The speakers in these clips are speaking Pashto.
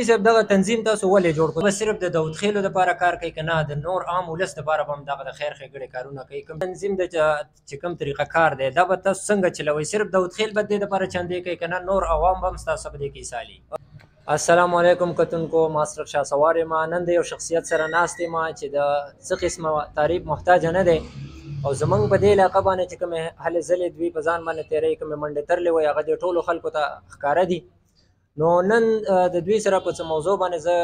صاحب دغه تنظیم تاسو ولې جوړ کړو؟ بس صرف د داود خېلو دپاره کار کوي که نه د نور عام ولس دپاره به هم دغه د خیر ښېګڼې کارونه کوي؟ کوم تنظیم د چې کوم طریقه کار دی دا به تاسو څنګه چلوئ؟ صرف داود خېل به دې دپاره چندې کوي که نه نور عوام به هم ستاسو په دې کې حصه لي؟ السلام علیکم کتونکو، ماسټر شاه سوار یم. نن د یو شخصیت سره ناست یم چې د څه قسمه تعریف محتاجه نه دی او زمونږ په دې علاقه باندې چې کومې هلې ځلې دوی په ځان باندې تېروي، کومې منډې ترلې وایي هغه د ټولو خلکو ته ښکاره دي. نو نن د دوی سره په څه موضوع باندې زه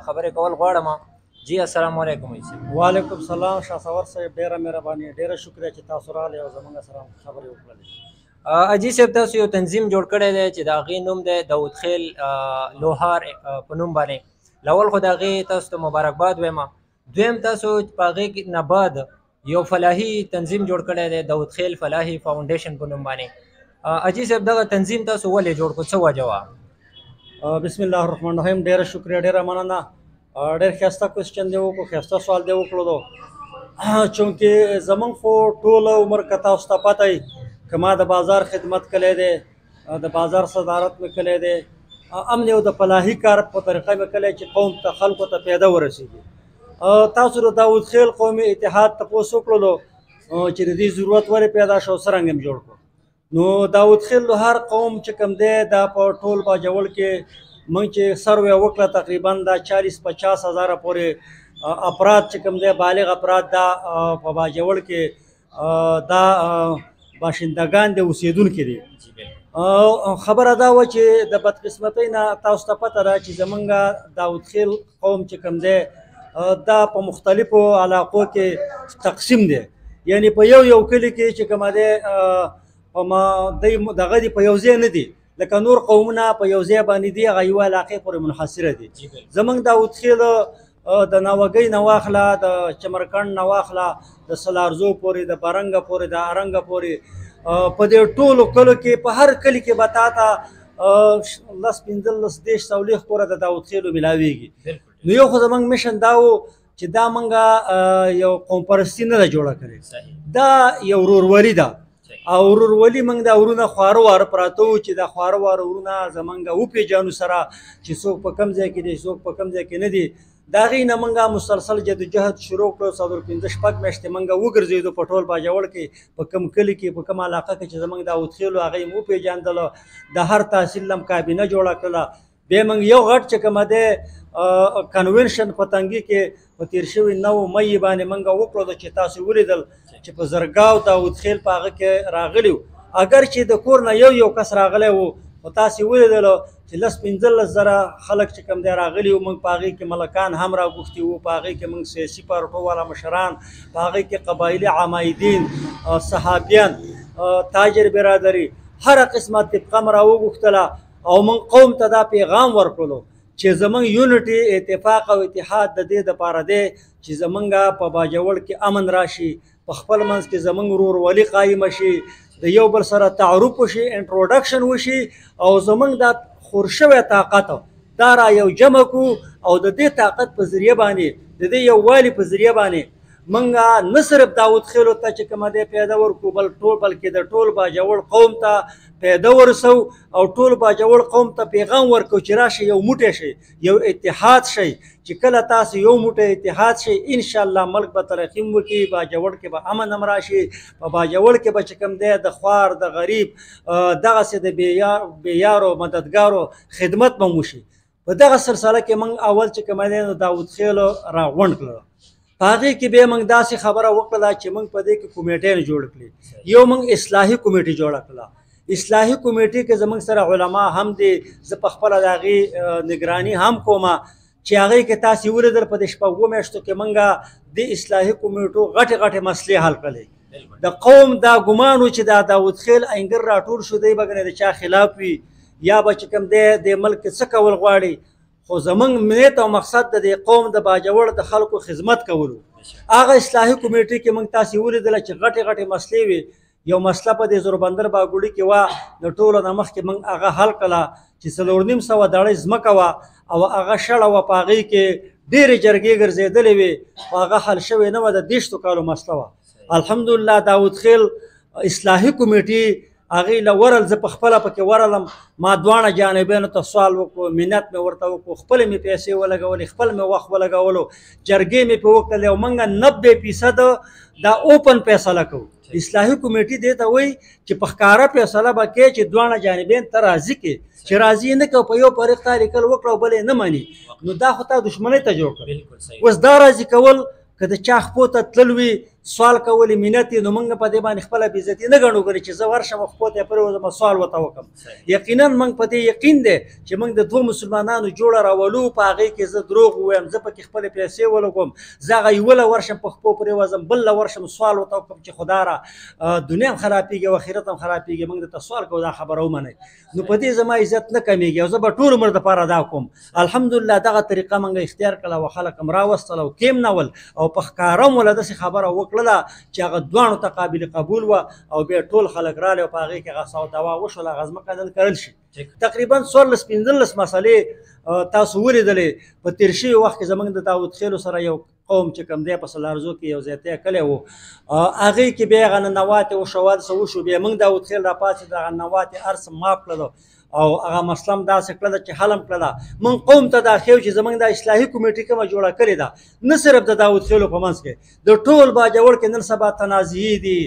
خبرې کول غواړم. جی السلام علیکم. وعلیکم السلام شاه سوار صاحب، ډېره مهرباني، ډېره شکریه چې تاسو راغلئ او زموږ سره خبرې وکړلې. اجي صاحب تاسو یو تنظیم جوړ کړی دی چې د هغې نوم دی داود خېل لوهار په نوم باندې. لول خو د هغې تاسو ته مبارکباد وایم. دویم تاسو په هغې نه بعد یو فلاحي تنظیم جوړ کړی دی داود خېل فلاحي فاونډیشن په نوم باندې. اجي صاحب دغه تنظیم تاسو ولې جوړ کړو، څه وجه وه؟ بسم الله الرحمن الرحیم. ډېره شکریه، ډېره مننه. ډېر ښایسته کوېسچن دی وکړو، ښایسته سوال دی وکړو. چونکې زمونږ خو ټوله عمر که تاسو ته پته وي که ما د بازار خدمت کلی دی، د بازار صدارت مې کلی دی، امن یو د فلاحي کار په طریقه مې کلی چې قوم ته خلکو ته پیدا ورسېږي. تاسو د داود خېل قومي اتحاد تپوس وکړلو چې د دې ضرورت ولې پیدا شو، څرنګه یې جوړ کړو. نو داود خېل لوهار قوم چې کوم دی دا په ټول باجوړ کې موږ چې سروې وکړه تقریبا دا 40-50 هزاره پورې افراد چې کوم دی بالغ افراد دا په باجوړ کې دا باشندگان دی، اوسېدونکي دي. خبره دا وه چې د بدقسمتۍ نه تاسو ته پته ده چې زمونږ داود خېل قوم چې کوم دی دا په مختلفو علاقو کې تقسیم دی، یعنی په یو کلي کې چې کومه دی دغه دی په یو ځای نه دي لکه نور قومونه په یو ځای باندې دي، هغه یوه علاقې پورې منحصره دي. زمونږ داود خېل د ناوګۍ نه واخله، د چمرکنډ نه واخله، د سلارزو پورې، د برنګه پورې، د ارنګه پورې، په دې ټولو کلو کې په هر کلي کې به تا ته 10-15-20 سولیخ پورې د داود خېلو ملاویږي. نو یو خو زمونږ میشن دا و چې دا موږ یو قوم پرستي نه ده جوړه کړې، دا یو ورورولي ده. او ورورولي موږ د ورونه خواره واره پراته وو چې دا خواره واره ورونه زمونږ وپېژنو سره چې څوک په کوم ځای کې دي، څوک په کوم ځای کې نه دي. د هغې نه موږ مسلسل جدوجهد شروع کړو. 15-16 میاشتې موږ وګرځېدو په ټول باجوړ کې، په کوم کلي کې، په کوم علاقه کې چې زموږ داود خېلو هغه یې وپېژندله، د هر تحصیل نه کابینه جوړه کړله. بیا موږ یو غټ چې کومه دی کنونشن په تنګي کې په تېر شوي 9 مۍ باندې موږ وکړو چې تاسو ولیدل چې په زرګاو داود خېل په هغه کې راغلی و. اگر چې د کور نه یو کس راغلی و خو تاسې ولیدلو چې 10-15 زره خلک چې کوم دی راغلي وو. موږ په هغې کې ملکان هم راغوښتي وو، په هغې کې موږ سیاسي پارټو والا مشران، په هغې کې قبایلي عمایدین، صحابیان، تاجر برادري، هره قسمه طبقه م راوغوښتله او موږ قوم ته دا پیغام ورکړلو چې زمونږ یونټي اتفاق او اتحاد د دې دپاره دی چې زمونږ په باجوړ کې امن راشي، په خپل منځ کې زمونږ ورورولي قایمه شي، د یو بل سره تعارف وشي، انټروډکشن وشي او زمونږ دا خور شوی طاقت دا را یو جمع کړو او د دې طاقت په ذریعه باندې، د دې یووالي په ذریعه باندې موږ نه صرف داود خېلو ته چې کومه دی پیدا ورکړو بلکې د ټول باجوړ قوم ته پیدا ورسو او ټول باجوړ قوم ته پیغام ورکړو چې راشئ یو موټی شئ، یو اتحاد شئ. چې کله تاسو یو موټی اتحاد شئ انشاءالله ملک به ترقي وکړي، باجوړ کې به امن هم راشي، په باجوړ کې به چې کوم دی د خوار د غریب دغسې د بېیارو مددګارو خدمت به وشي. په دغه سلسله کې موږ اول چې کومه دی نو داود خېلو راغونډ کړو. په هغې کې بیا موږ داسې خبره وکړله چې موږ په دې کې کمیټیانې جوړ کړې. یو موږ اصلاحي کمیټې جوړه کړله. اصلاحي کمیټې کې زموږ سره علما هم دي، زه په خپله د هغې نګراني هم کومه چې هغې کې تاسې ولیدل په دې 6 میاشتو کې موږ د اصلاحي کمیټو غټې مسلې حل کړلې. د قوم دا ګمان و چې دا داود خېل انګر راټول شو دی به د چا خلاف وي یا به چې کوم دی د ملک څه کول غواړي، خو زمونږ نیت او مقصد د دې قوم د باجوړ د خلکو خدمت کولو. هغه اصلاحي کمیټې کې موږ تاسې ولیدله چې غټې مسلې وي. یو مسله په دې زوربندر باګوړي کې وه، د ټولو نه مخکې موږ هغه حل کړله چې 4.5 دړۍ ځمکه وه او هغه شړه وه، په هغې کې ډېرې جرګې ګرځېدلې وې، خو هغه حل شوې نه وه، د 20 کالو مسله وه. الحمدلله داود خېل اصلاحي کمیټې هغې له ورل زه په خپله پکې ورلم، ما دواړه جانبینو ته سوال وکړو، منت مې ورته وکړو، خپلې مې پیسې ولګولې، خپل مې وخت ولګولو، جرګې مې پرې وکړلې او موږ 90% دا اوپن فیصله کوو. اصلاحي کمیټې دې ته وایي چې په ښکاره فیصله به کوې چې دواړه جانبین ته راضي کړې، چې راضي یې نه کړو په یو فریق تا لیکل وکړه او بل یې نه مني، نو دا خو تا دښمنۍ ته جوړ کړ. اوس دا راضي کول که د چا خپو ته تلل وي، سوال کول منت نو موږ په دې باندې خپله بېعزتي نه ګڼو کنه چې زه ورشم خپو ته پرېوځم سوال ورته وکړم. یقینا موږ په دې یقین دی چې موږ د دوه مسلمانانو جوړه راولو، په هغې کې زه دروغ ووایم، زه پکې خپلې پیسې ولګوم، زه هغه یوله ورشم په خپو پرېوځم، بل له ورشم سوال ورته وکړم چې خدا را دنیا هم خرابېږي او آخرت هم خرابېږي، موږ درته سوال کوو دا خبره ومنئ، نو په دې زما عزت نه کمیږي او زه به ټول عمر دپاره دا کوم. الحمدلله دغه طریقه موږ اختیار کړله او خلک هم راوستل او کېمنول او په ښکاره هم وله داسې خبره وکړله چې هغه دواړو ته قابل قبول وه او بیا ټول خلک راغلي او په هغې کې هغه سوداوا وشوله، هغه ځمکه نن کرل شي. تقریبا 14-15 مسلې تاسو ولیدلې په تېر شوي وخت کې زموږ د داود خیلو سره یو قوم چې کوم دی په سلارزو کې یو ځای طی کړی و، هغې کې بیا هغه ننواتې وشو، هر څه وشو، بیا موږ داود خیل راپاڅېد، هغه ننواتې هر څه ماف کړلو او هغه مسله هم داسې کړله چې حل هم کړله. موږ قوم ته دا ښیو چې زموږ دا اصلاحي کمیټې کومه جوړه کړې ده، نه صرف د داود خیلو په منځ کې، د ټول باجوړ کې نن سبا تنازعې دي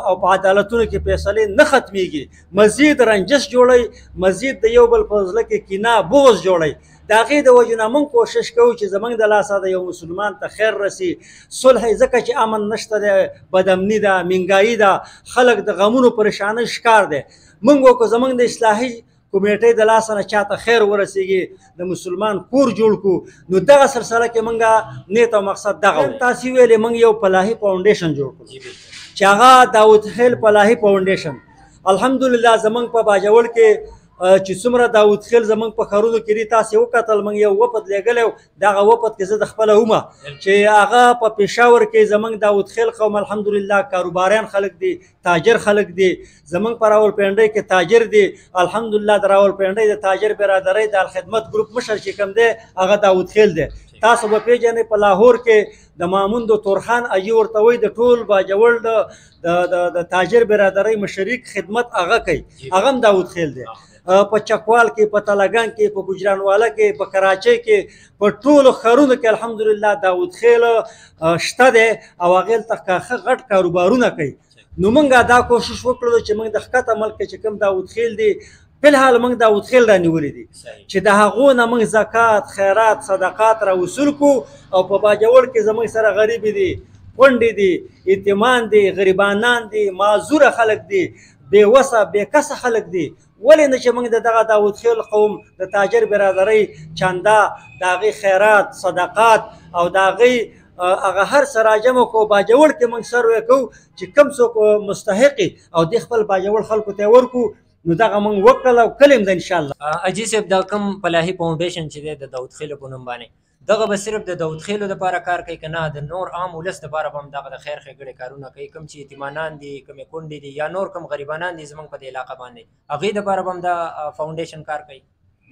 او په عدالتونو کې فیصلې نه ختمېږي، مزید رنجش جوړوي، مزید د یو بل په زړه کې کینه بغض جوړوي. د هغې د وجې نه موږ کوشش کوو چې زموږ د لاسه د یو مسلمان ته خیر رسي، صلح ځکه چې امن نشته دی، بدامني ده، مهنګایي ده، خلک د غمونو پریشانۍ ښکار دی. موږ وکړو زموږ د اصلاحي کمیټې د لاسه نه چاته خیر ورسېږي، د مسلمان کور جوړ کړو، نو دغه سلسله کې موږ نیت او مقصد دغه و. تاسې ویلې موږ یو فلاحي فاونډیشن جوړ کړو چې هغه داود خیل فلاحي فاونډیشن. الحمدلله زموږ په باجوړ کې چې څومره داود خیل زموږ په ښارونو کې دي، تاسې وکتل موږ یو وفد لیږلی و، دغه وفد کې زه د خپله ومه چې هغه په پېښور کې زموږ داود خیل قوم الحمدلله کاروباریان خلک دي، تاجر خلک دي، زموږ په راولپنډۍ کې تاجر دي، الحمدلله د راولپنډۍ د تاجر برادرۍ د الخدمت ګروپ مشر چې کوم دی هغه داود خیل دی. تاسو به پیژنئ په لاهور کې د مامون د تورخان اجي ورته وایي د ټول باجوړ د تاجر برادرۍ مشرک خدمت هغه کوي، هغه هم داود خیل دی. په چکوال کې، په تلګان کې، په ګجرانواله کې، په کراچۍ کې، په ټولو ښارونو کې الحمدلله داود خیل شته دی او هغې ته ښه غټ کاروبارونه کوي. نو موږ دا کوشش وکړو چې موږ د ښکته ملک کې چې کوم داود خیل دی، فلحال موږ داود خیل رانیولي دي چې د هغو نه موږ زکات، خیرات، صدقات را وصول کړو او په باجوړ کې زموږ سره غریبې دي، کونډې دي، یتیمان دي، غریبانان دي، معذوره خلک دي، بې وسه بې کسه خلک دي. ولې نه چې موږ د دغه داود خیل قوم د تاجر برادرۍ چنده، د هغې خیرات، صدقات او د هغې هغه هر څه راجمع کړو، باجوړ کې موږ سروې کوو چې کوم څوک مستحقي او د خپل باجوړ خلکو ته یې ورکړو. نو دغه موږ وکړل او کلیم ده انشاءالله. اجي صاحب دا کوم فلاحي فاونډیشن چې دی د داود خیلو په نوم باندې، دغه به صرف د داود خیلو دپاره کار کوي که نه د نور عام ولس دپاره به هم دغه د خیر ښېګړې کارونه کوي؟ کوم چې یتیمانان دي، کومې کونډې دي یا نور کوم غریبانان دي زموږ په دې علاقه باندې، هغې دپاره به هم دا فاونډیشن کار کوي؟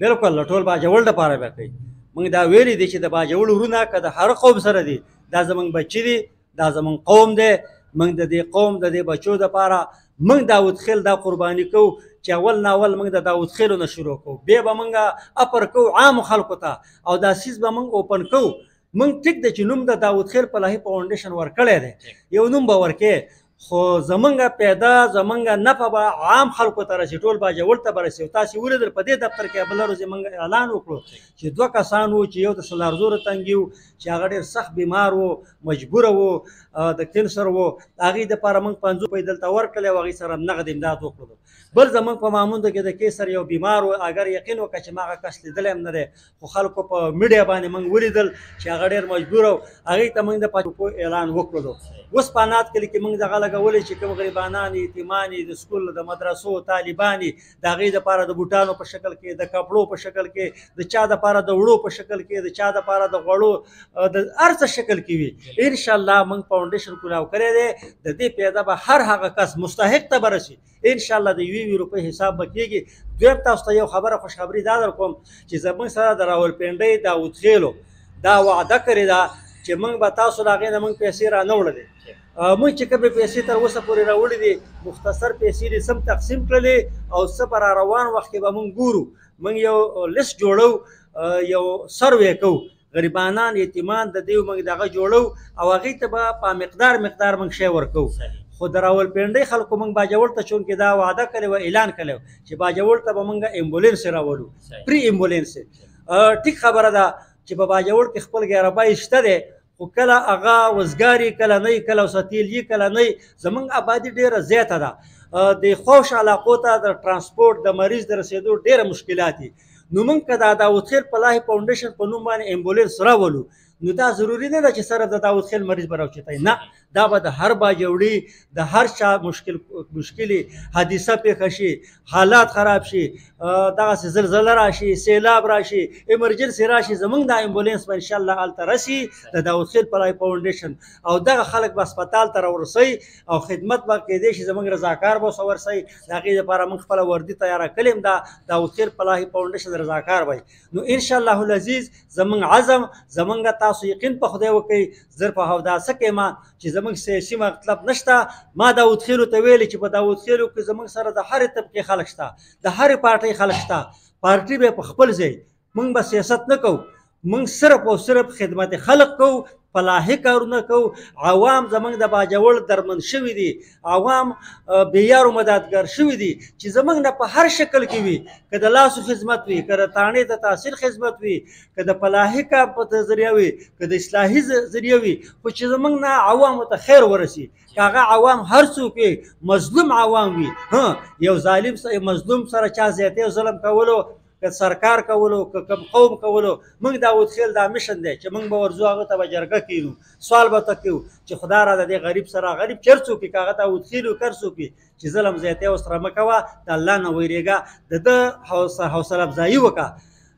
بلکل د ټول باجوړ دپاره به کوي. موږ دا ویلي دي چې د باجوړ وروڼه که د هر قوم سره دي، دا زموږ بچي دي، دا زموږ قوم دی، موږ د دې قوم د دې بچو دپاره موږ داود خیل دا قرباني کوو چې اول ناول موږ د داود خیلو نه شروع کوو، بیا به موږ اپر کوو عامو خلکو ته او دا سیز به موږ اوپن کوو. موږ ټیک دی چې نوم د داود خیل فلاحي فاونډیشن ورکړی دی، یو نوم به ورکې، خو زمونږ پیدا زمونږ نفع به عام خلکو ته رسي، ټول باجوړ ته به رسي. تاسې ولیدل په دې دفتر کې بله ورځ موږ اعلان وکړو چې 2 کسان وو چې یو د سلارزور تنګي وو چې هغه ډېر سخت بیمار وو، مجبوره وو، د کینسر وو، هغې دپاره موږ 50 پیسې دلته ورکړلی او هغې سره نغد امداد وکړو. بل زمونږ په ماموندو کې د کیسر یو بیمار و، اگر یقین وکړه چې ما هغه کس لیدلی هم نه دی، خو خلکو په میډیا باندې موږ ولیدل چې هغه ډېر مجبور و، هغې ته موږ د 5 روپیو اعلان وکړلو. اوس په انات کلي کې موږ دغه لګولی چې کوم غریبانان، یتیمان، د سکول، د مدرسو طالبان د هغې دپاره د بوټانو په شکل کې، د کپړو په شکل کې، د چا دپاره د وړو په شکل کې، د چا دپاره د غوړو، د هر څه شکل کې وي. انشاءالله موږ فاونډیشن کولاو کړی دی، د دې پیدا به هر هغه کس مستحق ته به رسي انشاءالله د 1 روپۍ حساب به کېږي. دویم تاسو ته یو خبره خوشخبري دا در کوم چې زموږ سره د راولپنډۍ داود خیلو دا وعده کړې ده چې موږ به تاسو له هغې نه موږ پیسې را نه وړلې، موږ چې کومې پیسې تر اوسه پورې راوړي دي مختصر پیسې دي سم تقسیم کړلې او څه په را روان وخت کې به موږ ګورو. موږ یو لیست جوړو، یو سروې کوو، غریبانان یتیمان د دې موږ دغه جوړو او هغې ته به په مقدار موږ شی ورکوو. خو د راولپنډۍ خلکو موږ باجوړ ته چونکې دا وعده کړې وه، اعلان کړی و چې باجوړ ته به موږ امبولینس راولو، پری امبولینس. ټیک خبره ده چې په باجوړ کې خپل ګیربای شته دی، خو کله هغه وزګاري کله نه، کله وساتیلي کله نه. زمونږ آبادي ډېره زیاته ده، د خوش علاقو ته د ترانسپورټ د مریض د رسېدو ډېره مشکلات دي. نو موږ که د داود خیل فلاحي فاونډیشن په نوم باندې امبولینس راولو، نو دا ضروري نه ده چې صرف د داود خیل مریض به راوچتای، نه، دا به د هر باجوړي د هر چا مشکلي حادثه پیښه شي، حالات خراب شي، دغسې زلزله راشي، سیلاب راشي، ایمرجنسي راشي، زمونږ دا امبولینس به انشاءالله هلته رسي د داود خیل فلاحي فاونډیشن، او دغه خلک به هسپتال ته راورسوي او خدمت به کیدای شي زمونږ رضاکار به ورسه ورسوي. د هغې دپاره موږ خپله وردي تیاره کړې یم، دا داود خیل فلاحي فاونډیشن رضاکار وی. نو انشاءالله العزیز زمونږ عزم، زمونږ تاسو یقین په خدای وکړئ، زه په هوداسه کې ما چې زمونږ سیاسي مطلب نشته. ما داود خیلو ته ویلي چې په داود خیلو کې زمونږ سره د هرې طبقې خلک شته، د هرې پارټۍ خلک شته. پارټي به په خپل ځای، موږ به سیاست نه کوو، موږ صرف او صرف خدمت خلق کوو، فلاحي کارونه کوو. عوام زمونږ د باجوړ درمند شوي دي، عوام بېیارو مددګار شوي دي چې زمونږ نه په هر شکل کې وي، که د لاسو خدمت وي، که د تاڼې د تحصیل خدمت وي، که د فلاحي کار په ذریعه وي، که د اصلاحي ذریعه وي، خو چې زمونږ نه عوامو ته خیر ورسي. که هغه عوام هر څوک وي، مظلوم عوام وي، یو ظالم مظلوم سره چا زیاتی او ظلم کولو، که سرکار کولو، که کم قوم کولو، موږ داود خیل دا میشن دی چې موږ به ورځو هغه ته به جرګه کینو، سوال به ته کوو چې خدا را د دې غریب سره، غریب چې هر څوک وي، که هغه داود خیل وي که هر څوک وي، چې ظلم زیاتی ورسره مه کوه، د الله نه ویرېږه، د ده حوصله افزایي وکړه،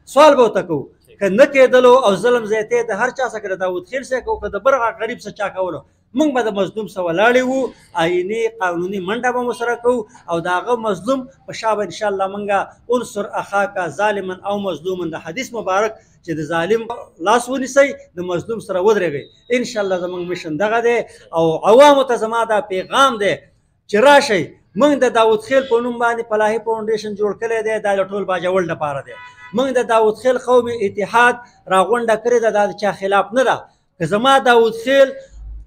سوال به ورته کوو. که نه کېدلو او ظلم زیاتی د هر چا څه که د داود خیل څه کوو، که د بل غریب څه چا کولو، موږ به د مظلوم سره ولاړې وو، آیني قانوني منډه به ورسره کوو او د هغه مظلوم په شا به انشاءالله موږ انصر اخاک ظالما او مظلوما، د حدیث مبارک چې د ظالم لاس ونیسئ، د مظلوم سره ودرېږئ. انشاءالله زموږ مشن دغه دی او عوامو ته زما دا پیغام دی چې راشئ، موږ د داود خیل په نوم باندې فلاحي فاونډیشن جوړ کړی دی، دا د ټول باجوړ لپاره دی. موږ د داود خیل قومي اتحاد راغونډه کړې ده، دا د چا خلاف نه ده. که زما داود خیل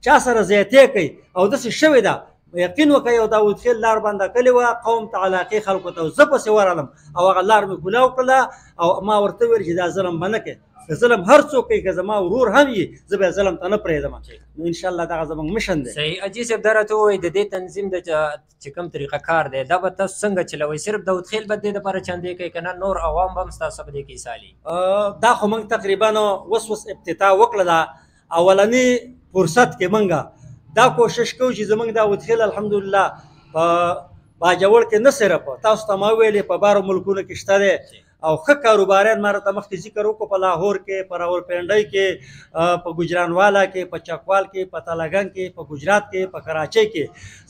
چا سره زیاتی کوي او داسې شوې ده، یقین وکړئ یو داود خیل لار بنده کړې وه قوم ته علاقې خلکو ته، زه پسې ورغلم او هغه لار مې کولاو کړله او ما ورته ویل چې دا ظلم به نه کوې، که ظلم هر څوک کوي، که زما ورور هم وي، زه به ظلم ته نه پرېږدم. نو انشاءالله دغه زموږ مشن دی. صحیح. اجي صاحب دا راته ووایي د دې تنظیم د چې کوم طریقه کار دی دا به تاسو څنګه چلوئ؟ صرف داود خیل به د دې دپاره چندې کوي که نه نور عوام به هم ستاسو په دې کې حصه لي؟ دا خو موږ تقریبا اوس ابتدا وکړه، ده اولني فرصت کې موږ دا کوشش کوو چې زمونږ داود خیل الحمدلله په باجوړ کې نه صرف تاسو ته ما ویلې په بارو ملکونو کې شته دی او ښه کاروباریان ما راته مخکې ذکر وکړو، په لاهور کې، په راولپنډۍ کې، په ګجرانوالا کې، په چکوال کې، په تالګنګ کې، په ګجرات کې، په کراچۍ کې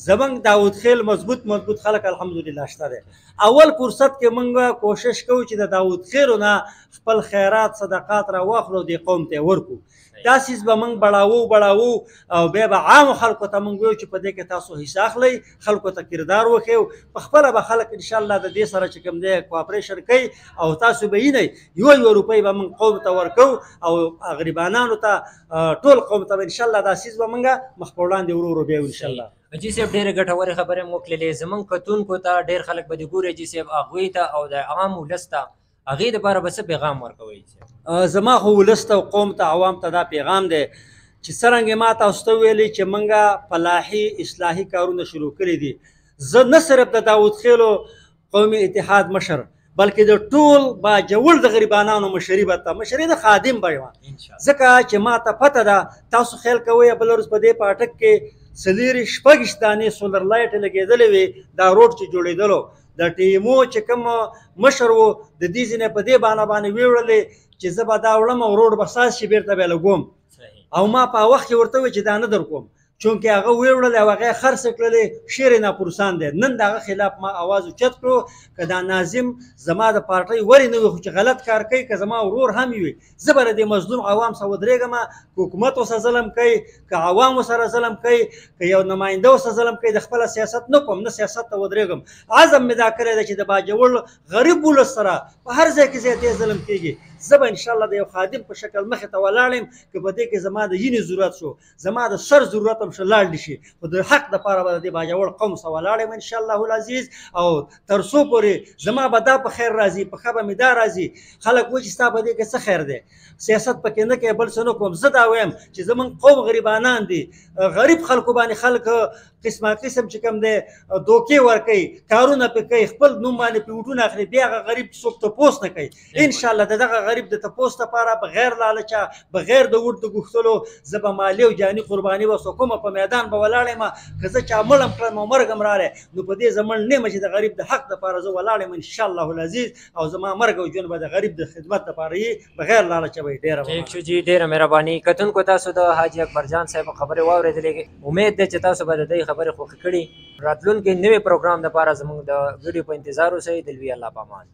زمونږ داود خیل مضبوط خلک الحمدلله شته دی. اول فرصت کې موږ کوشش کوو چې د داود خیلو نه خپل خیرات صدقات را واخلو، دې قوم ته ورکو. دا سیز به موږ بړاوو او بیا به عامو خلکو ته موږ ویو چې په دې کې تاسو حصه اخلئ، خلکو ته کردار وښیو، په خپله به خلک انشاءالله د دې سره چې کوم دی کوآپریشن کوي او تاسو به وینئ یو روپۍ به موږ قوم ته ورکوو او غریبانانو ته ټول قوم ته به انشاءالله دا سیز به موږ مخ په وړاندې ورو بیا انشاءالله. اجي صاحب ډېرې ګټورې خبرې مو وکړلې. زموږ کتونکو ته ډېر خلک به دې ګوري اجي صاحب، هغوی ته او د عام ولس ته هغې دپاره به څه پیغام ورکوئ؟ زما خو ولس ته او قوم ته عوام ته دا پیغام دی چې څرنګې ما تاسو ته ویلي چې موږ فلاحي اصلاحي کارونه شروع کړي دي. زه نه صرف د داود خیلو قومي اتحاد مشر بلکې د ټول باجوړ د غریبانانو مشري به ته مشري د خادم به یم، ځکه چې ما ته پته ده تاسو خیال کوئ بله ورځ په دې پاټک کې څلېرې شپږ دانې سولر لایټ لګېدلې وې، دا روډ چې جوړېدلو د ټیمو چې کوم مشر و د دې ځینې په دې بانه باندې ویوړلې چې زه به دا وړم او روډ به ساز شي بېرته بیا لګوم، او ما په وخت کې ورته وویل چې دا نه در کوم، چونکې هغه ویوړل او هغه خرڅ کړلې شیر ناپروسان دی. نن د هغه خلاف ما اواز اوچت کړو که دا ناظم زما د پارټۍ ورې نه وي خو چې غلط کار کوي که زما ورور هم وي زه به د دې مظلوم عوام سره ودرېږم که حکومت ورسره ظلم کوي که عوام ورسره ظلم کوي که یو نماینده ورسره ظلم کوي د خپله سیاست نه کوم نه سیاست ته ودرېږم. عزم مې دا کړی دی چې د باجوړ غریب ولس سره په هر ځای کې زیاتې ظلم کېږي زه به انشاءالله د یو خادم په شکل مخې ته ولاړ یم که په دې کې زما د وینې ضرورت شو زما د سر ضرورت هم شو لاړ دي شي خو د حق دپاره به د دې باجوړ قوم سره ولاړ یم انشاءالله العزیز. او تر څو پورې زما به دا په خیر راځي په ښه به مې دا راځي خلک وایي چې ستا په دې کې څه خیر دی سیاست پکې نه کوي بل څه نه کوم. زه دا وایم چې زمونږ قوم غریبانان دي غریب خلکو باندې خلک قسمه قسم چې کوم دی دوکې ورکوي کارونه پې کوي خپل نوم باندې پې وټونه اخلي بیا هغه غریب څوک تپوس نه کوي. انشاءالله د دغه غریب د تپوس لپاره بغیر لالچه بغیر د وټ د غوښتلو زه به مالي او جاني قرباني ورسره کومه په میدان به ولاړ یم که زه چا مړم کړم او مرګ هم رالی نو په دې زه مړ نه یم چې د غریب د حق دپاره زه ولاړ یم انشاءالله العزیز او زما مرګ او ژوند به د غریب د خدمت دپاره یي بغیر لالچه به یې ډېره ٹھیک شو جی ډیره مهرباني. کتونکو تاسو د حاجي اکبر جان صاحب خبرې واورېدلې امید ده چې تاسو به د دې خبرې خوښې کړي. راتلونکي نوي پروګرام دپاره زموږ د ویډیو په انتظار اوسئ. د لوی الله په امان.